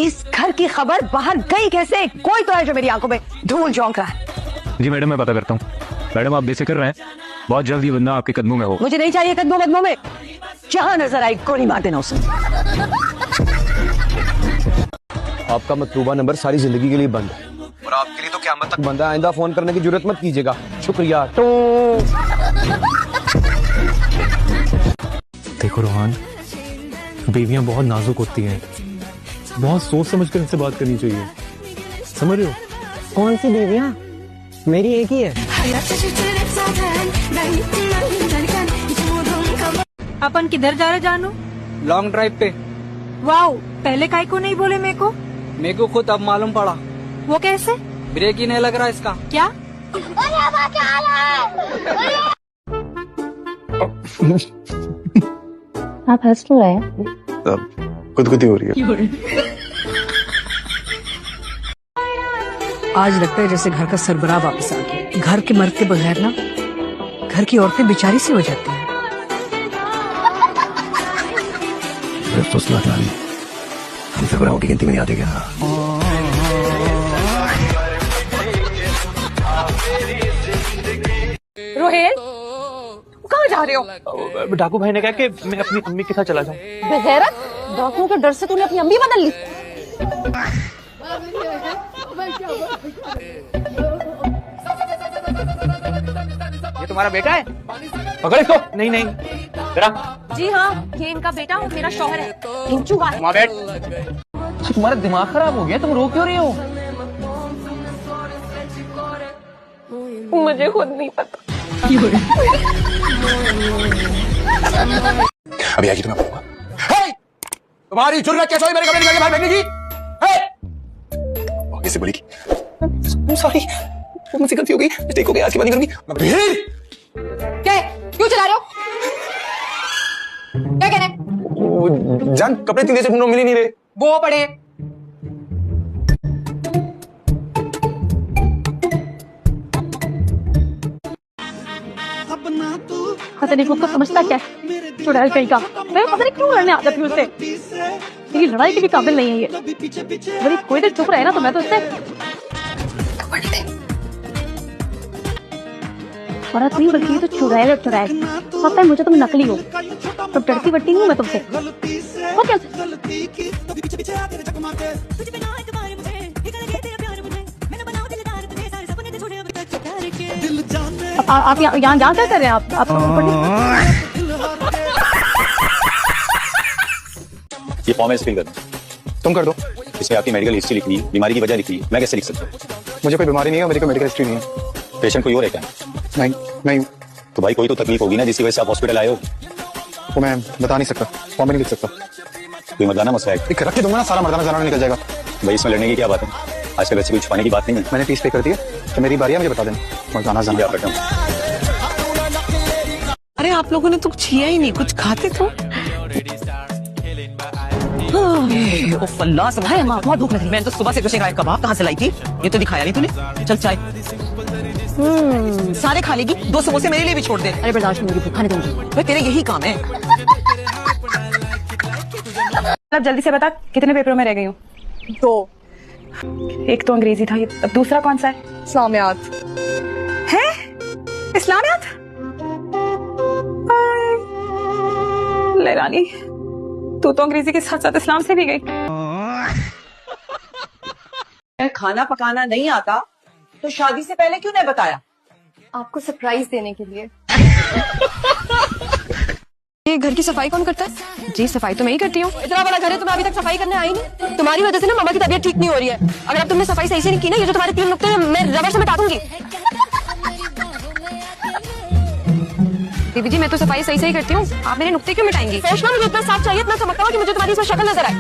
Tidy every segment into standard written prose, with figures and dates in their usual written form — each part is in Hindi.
इस घर की खबर बाहर गई कैसे? कोई तो है जो मेरी आंखों में धूल झोंक रहा है। जी मैडम, मैं पता करता हूँ। मैडम आप बेफिक्र रहें, बहुत जल्द ये बंदा आपके कदमों में होगा। मुझे नहीं चाहिए कदमों में, जहाँ नजर आई गोली मार देना उसे। आपका मतलूबा नंबर सारी जिंदगी के लिए बंद है और आपके लिए तो क़यामत तक बंद है। आइंदा फोन करने की जरूरत मत कीजिएगा। शुक्रिया। देखो रोहान, बीवियां बहुत नाजुक होती हैं, बहुत सोच समझ कर इनसे बात करनी चाहिए, समझ रहे हो? कौन सी बीवियां? मेरी एक ही है। अपन किधर जा रहे जानू? लॉन्ग ड्राइव पे। वाओ, पहले काहे को नहीं बोले मेरे को खुद अब मालूम पड़ा। वो कैसे? ब्रेक ही नहीं लग रहा इसका। क्या? आप हंस क्यों रहे हैं? खुदकुदी हो रही है। आज लगता है जैसे घर का सरबराह वापस आ गया। घर के मर्द के बगैर ना घर की औरतें बेचारी सी हो जाती हैं। हम सरबराहों की गिनती में नहीं आते क्या? रोहेल, कहाँ जा रहे हो? डाकू भाई ने कहा कि मैं अपनी अम्मी के साथ चला जाऊं। बेगैरत, डाकुओं के डर से तूने अपनी अम्मी बदल ली। ये तुम्हारा बेटा है? पकड़ इसको। नहीं नहीं, जरा। जी हाँ, ये इनका बेटा और मेरा शौहर है। हिंचू है। माँ बैठ। तुम्हारा दिमाग खराब हो गया, तुम रो क्यों रही हो? मुझे खुद नहीं पता। अभी आएगी तुम्हें बताऊंगा। तुम्हारी जुर्रत कैसे हुई मेरे कमरे निकाल के बाहर फेंकने की? कैसे बोलेगी? सॉरी, मुझसे गलती हो गई। मिस्टेक हो गई, आज की बात नहीं करूंगी। क्या? क्यों चला रहे हो? क्या कह रहे हैं? जान, कपड़े 3 दिन से ढूंढ रहा हूं, मिल ही नहीं रहे। वो पड़े। पता नहीं खुद को समझता क्या है, चुड़ैल कहीं का। मैं पता नहीं क्यों लड़ने आ जाती हूँ उससे। मेरी लड़ाई के भी काबिल नहीं है ये। अगर कोई देर चुप रहे ना तो मैं तो उससे औरत नहीं बल्कि ये तो चुड़ैल है। चुड़ैल पता है मुझे, तुम नकली हो। तो डरती वरती हूँ मैं तुमसे। वो क्या? आप यहाँ क्या कर रहे हैं? आप ये फॉर्म है, फिल कर दो। तुम कर दो। इसमें आपकी मेडिकल हिस्ट्री लिखनी है, बीमारी की वजह लिखनी है। मैं कैसे लिख सकता हूँ? मुझे कोई बीमारी नहीं है, मेरी कोई मेडिकल हिस्ट्री नहीं है। पेशेंट कोई और है क्या? नहीं। तो भाई कोई तो तकलीफ होगी ना जिसकी वजह से आप हॉस्पिटल आए हो। वो मैं बता नहीं सकता, फॉर्म में नहीं लिख सकता। कोई मर्दाना मसला है? रख के दूंगा ना, सारा मर्दाना जनाना निकल जाएगा। भाई इसमें लड़ने की क्या बात है? आजकल बच्चे को छुपाने की बात नहीं है। मैंने फीस पे कर दी है, तो मेरी बारी है, मुझे बता देना। मर्दाना जनाना बेटा, अरे आप लोगों ने तो कुछ किया ही नहीं, कुछ खाते तो। बहुत भूख लगी। मैंने तो सुबह से कुछ खाया। कबाब कहाँ से लाई थी? ये तो दिखाया नहीं तूने। चल चाय। सारे खा लेगी, 2 समोसे मेरे लिए भी छोड़ दे। अरे बर्दाश्त नहीं होगी, खाने दूंगी। भाई तेरे यही काम है। अब जल्दी से बता, कितने पेपरों में रह गई हूँ? 2। एक तो अंग्रेजी था, ये अब दूसरा कौन सा है? इस्लामियात। है इस्लामियात? ले रानी, तू तो अंग्रेजी के साथ साथ इस्लाम से भी गई। खाना पकाना नहीं आता तो शादी से पहले क्यों नहीं बताया? आपको सरप्राइज देने के लिए। ये घर की सफाई कौन करता है? जी सफाई तो मैं ही करती हूँ। इतना बड़ा घर है, तुम्हें अभी तक सफाई करने आई नहीं। तुम्हारी वजह से ना मामा की तबीयत ठीक नहीं हो रही है। अगर अब तुमने सफाई सही से नहीं की ना, ये जो तुम्हारे 3 नुक्ते हैं मैं रबर से मिटा दूंगी। दीदी जी, मैं तो सफाई सही करती हूँ, आप मेरे नुक्ते क्यों मिटाएंगी? फ्रेश ना, मुझे इतना साफ चाहिए, इतना चमकता हुआ कि मुझे तुम्हारी इसमें शक्ल नजर आए।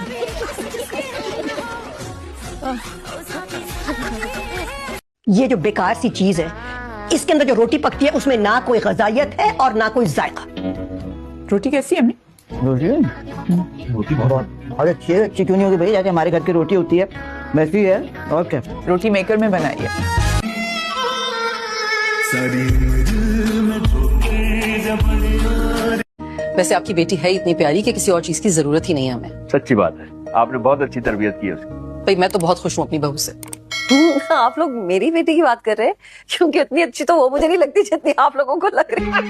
ये जो बेकार सी चीज है, इसके अंदर जो रोटी पकती है उसमें ना कोई गजाइत है और ना कोई जायका। रोटी कैसी है? रोटी बहुत अच्छी है। अच्छी क्यों नहीं होगी भाई? जाके हमारे घर की रोटी होती है, वैसी है। और क्या, रोटी मेकर में बनाई है। वैसे आपकी बेटी है इतनी प्यारी कि किसी और चीज की जरूरत ही नहीं है हमें। सच्ची बात है, आपने बहुत अच्छी तरबियत की है उसकी। भाई मैं तो बहुत खुश हूँ अपनी बहू से। आप लोग मेरी बेटी की बात कर रहे हैं, क्योंकि इतनी अच्छी तो वो मुझे नहीं लगती जितनी आप लोगों को लग रही है।